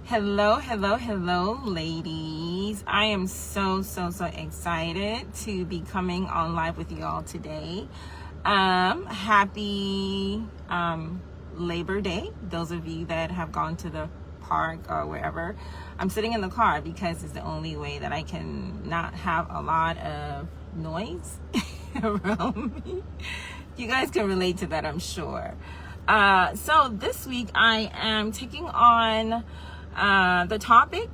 Hello, ladies. I am so excited to be coming on live with you all today. Happy Labor Day, those of you that have gone to the park or wherever. I'm sitting in the car because it's the only way that I can not have a lot of noise around me. You guys can relate to that, I'm sure. So this week I am taking on the topic,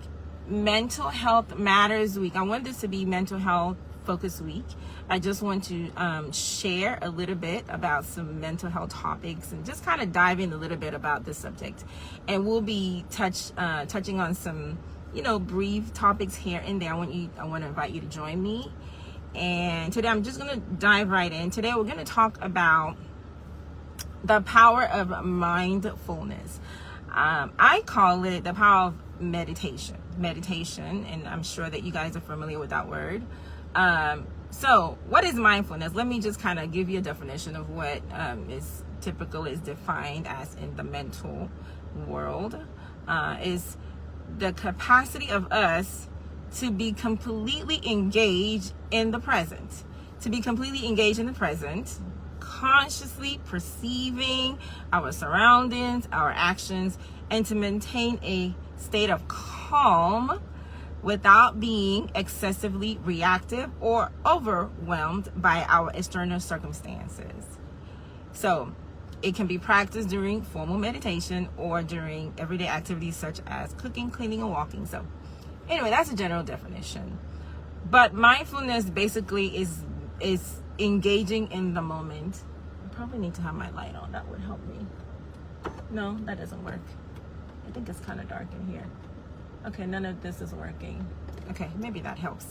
Mental Health Matters Week. I want this to be Mental Health Focus Week. I just want to share a little bit about some mental health topics and just kind of dive in a little bit about this subject. And we'll be touching on some, brief topics here and there. I want to invite you to join me. And today I'm just going to dive right in. Today we're going to talk about the power of mindfulness. I call it the power of meditation, and I'm sure that you guys are familiar with that word. So what is mindfulness? Let me just kind of give you a definition of what is defined as in the mental world. Is the capacity of us to be completely engaged in the present, consciously perceiving our surroundings, our actions, and to maintain a state of calm without being excessively reactive or overwhelmed by our external circumstances. So it can be practiced during formal meditation or during everyday activities such as cooking, cleaning, and walking. So anyway, that's a general definition. But mindfulness basically is engaging in the moment. I probably need to have my light on. That would help me. No, that doesn't work. I think it's kind of dark in here. Okay, none of this is working. Okay, maybe that helps.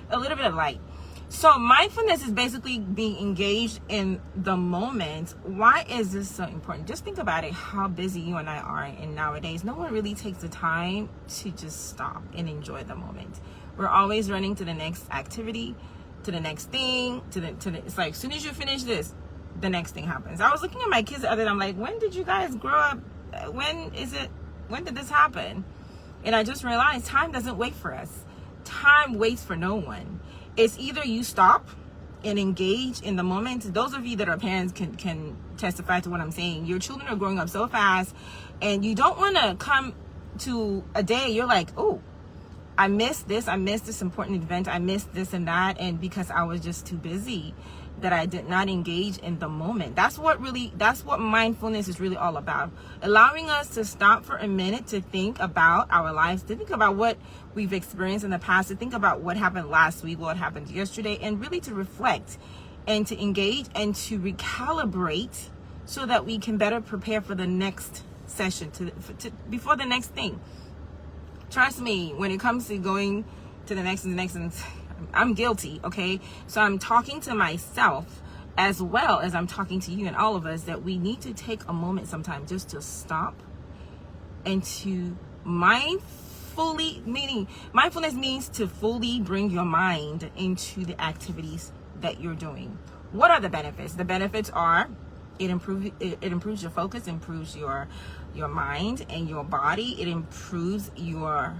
A little bit of light. So mindfulness is basically being engaged in the moment. Why is this so important? Just think about it, how busy you and I are, and nowadays no one really takes the time to just stop and enjoy the moment. We're always running to the next activity, to the next thing, it's like as soon as you finish this, the next thing happens. I was looking at my kids the other day, I'm like, when did you guys grow up? When did this happen? And I just realized time doesn't wait for us. Time waits for no one. It's either you stop and engage in the moment. Those of you that are parents can testify to what I'm saying. Your children are growing up so fast, and you don't want to come to a day you're like, oh, I missed this important event, I missed this and that, and because I was just too busy that I did not engage in the moment. That's what mindfulness is really all about. Allowing us to stop for a minute to think about our lives, to think about what we've experienced in the past, to think about what happened last week, what happened yesterday, and really to reflect and to engage and to recalibrate so that we can better prepare for the next session, before the next thing. Trust me, when it comes to going to the next, I'm guilty, okay? So I'm talking to myself as well as I'm talking to you and all of us, that we need to take a moment sometime just to stop and to mindfulness means to fully bring your mind into the activities that you're doing. What are the benefits? The benefits are it improves your focus, improves your mind and your body. It improves your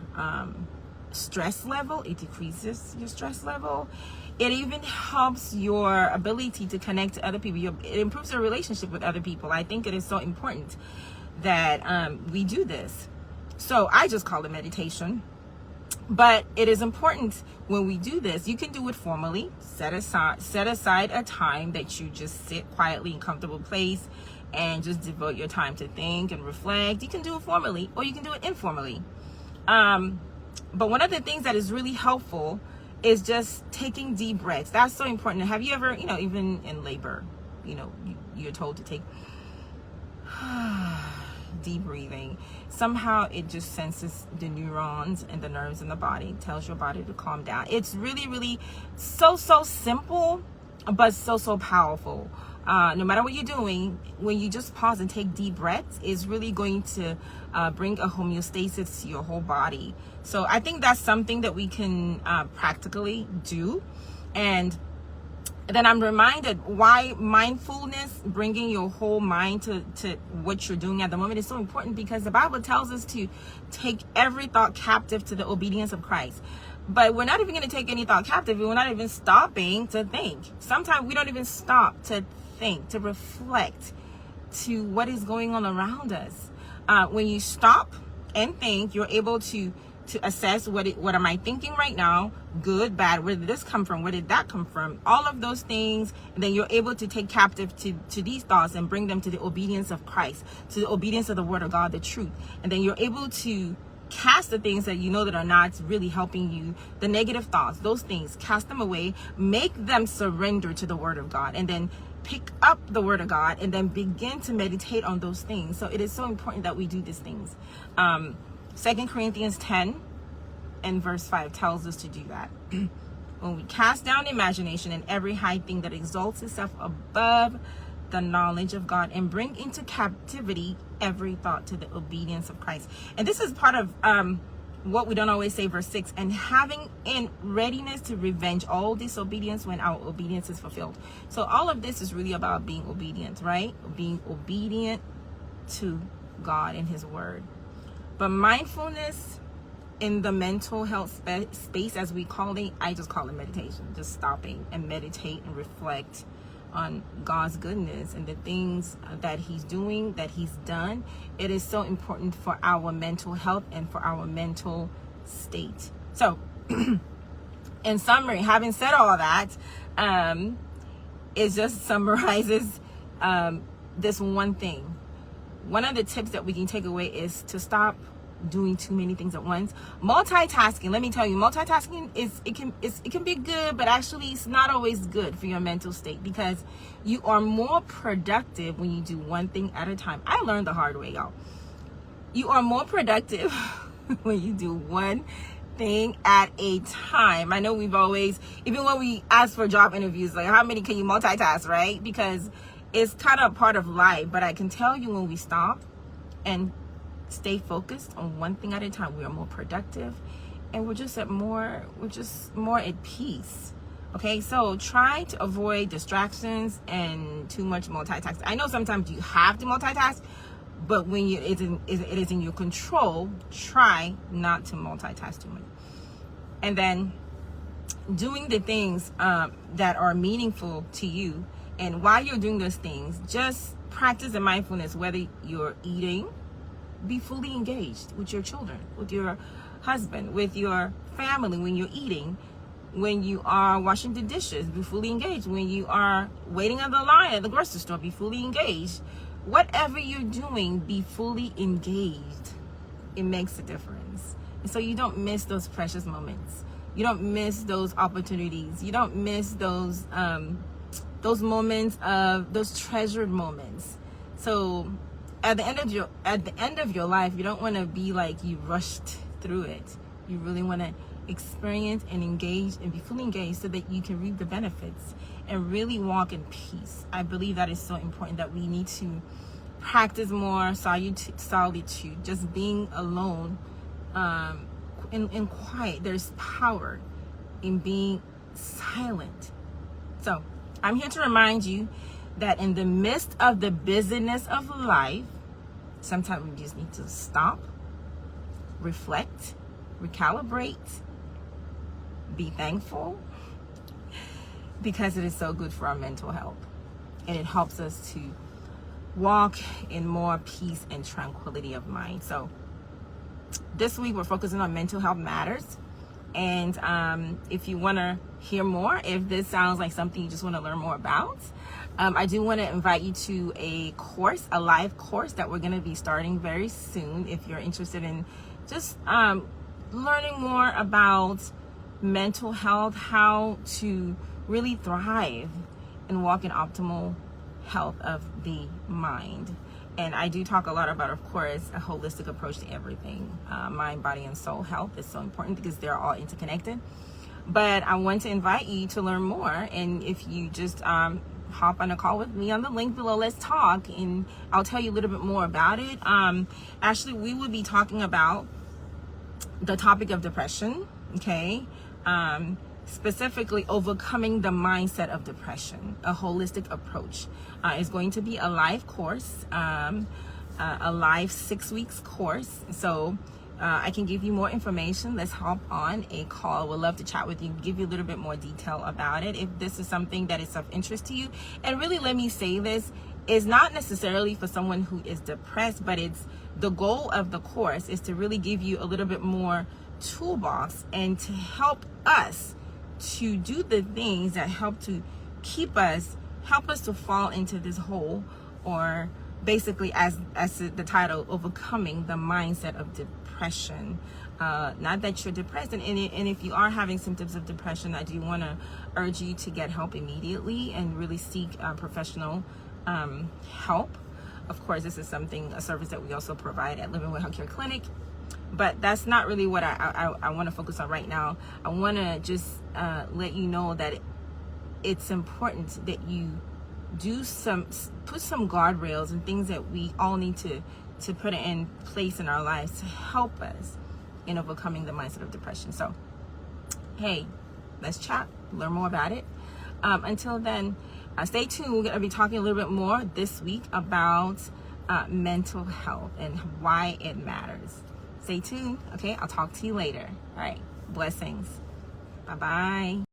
stress level. It decreases your stress level. It even helps your ability to connect to other people. It improves your relationship with other people. I think it is so important that we do this. So I just call it meditation. But it is important when we do this. You can do it formally. Set aside a time that you just sit quietly in a comfortable place and just devote your time to think and reflect. You can do it formally, or you can do it informally. But one of the things that is really helpful is just taking deep breaths. That's so important. Have you ever, even in labor, you're told to take deep breathing. Somehow it just senses the neurons and the nerves in the body, tells your body to calm down. It's really so simple, but so powerful. No matter what you're doing, when you just pause and take deep breaths, is really going to bring a homeostasis to your whole body. So I think that's something that we can practically do. And then I'm reminded why mindfulness, bringing your whole mind to what you're doing at the moment, is so important, because the Bible tells us to take every thought captive to the obedience of Christ. But we're not even going to take any thought captive. We're not even stopping to think. Sometimes we don't even stop to think, to reflect to what is going on around us. When you stop and think, you're able to assess what am I thinking right now, good, bad, where did this come from, where did that come from, all of those things. And then you're able to take captive to these thoughts and bring them to the obedience of Christ, to the obedience of the word of God, the truth. And then you're able to cast the things that you know that are not really helping you, the negative thoughts, those things, cast them away, make them surrender to the word of God, and then pick up the word of God and then begin to meditate on those things. So it is so important that we do these things. 2 Corinthians 10 and verse 5 tells us to do that. When we cast down imagination and every high thing that exalts itself above the knowledge of God, and bring into captivity every thought to the obedience of Christ. And this is part of what we don't always say, verse 6, and having in readiness to revenge all disobedience when our obedience is fulfilled. So all of this is really about being obedient, right? Being obedient to God and his word. But mindfulness in the mental health space, as we call it, I just call it meditation. Just stopping and meditate and reflect on God's goodness and the things that he's doing, that he's done. It is so important for our mental health and for our mental state. So in summary, having said all that, it just summarizes this one thing. One of the tips that we can take away is to stop doing too many things at once. Multitasking, let me tell you, multitasking it can be good, but actually it's not always good for your mental state, because you are more productive when you do one thing at a time. I learned the hard way, y'all. You are more productive when you do one thing at a time. I know we've always, even when we ask for job interviews, like, how many can you multitask, right? Because it's kind of part of life. But I can tell you, when we stop and stay focused on one thing at a time, we are more productive, and we're just more at peace. Okay, so try to avoid distractions and too much multitasking. I know sometimes you have to multitask, but when it is in your control, try not to multitask too much. And then doing the things that are meaningful to you, and while you're doing those things, just practice the mindfulness. Whether you're eating, be fully engaged with your children, with your husband, with your family when you're eating. When you are washing the dishes, be fully engaged. When you are waiting on the line at the grocery store, be fully engaged. Whatever you're doing, be fully engaged. It makes a difference. And so you don't miss those precious moments. You don't miss those opportunities. You don't miss those moments of those treasured moments. So at the end of your life, you don't want to be like you rushed through it. You really want to experience and engage and be fully engaged, so that you can reap the benefits and really walk in peace. I believe that is so important, that we need to practice more solitude, just being alone, in quiet. There's power in being silent. So I'm here to remind you that in the midst of the busyness of life, sometimes we just need to stop, reflect, recalibrate, be thankful, because it is so good for our mental health, and it helps us to walk in more peace and tranquility of mind. So this week we're focusing on mental health matters. And if you want to hear more, if this sounds like something you just want to learn more about, I do want to invite you to a live course that we're going to be starting very soon. If you're interested in just learning more about mental health, how to really thrive and walk in optimal health of the mind. And I do talk a lot about, of course, a holistic approach to everything. Mind, body, and soul health is so important because they're all interconnected. But I want to invite you to learn more. And if you just hop on a call with me on the link below, let's talk, and I'll tell you a little bit more about it. Actually, we will be talking about the topic of depression, okay? specifically overcoming the mindset of depression, a holistic approach. It's going to be a live course, a live 6 weeks course. So I can give you more information. Let's hop on a call. We'd love to chat with you, give you a little bit more detail about it if this is something that is of interest to you. And really, let me say this, is not necessarily for someone who is depressed, but it's the goal of the course is to really give you a little bit more toolbox and to help us to do the things that help us to fall into this hole, or basically as the title, overcoming the mindset of depression. Not that you're depressed, and if you are having symptoms of depression, I do want to urge you to get help immediately and really seek professional help. Of course, this is a service that we also provide at Living Well Health Care Clinic, but that's not really what I want to focus on right now. I want to just let you know that it's important that you put some guardrails and things that we all need to put in place in our lives to help us in overcoming the mindset of depression. So, hey, let's chat, learn more about it. Until then, stay tuned. We're going to be talking a little bit more this week about mental health and why it matters. Stay tuned. Okay, I'll talk to you later. All right, blessings. Bye-bye.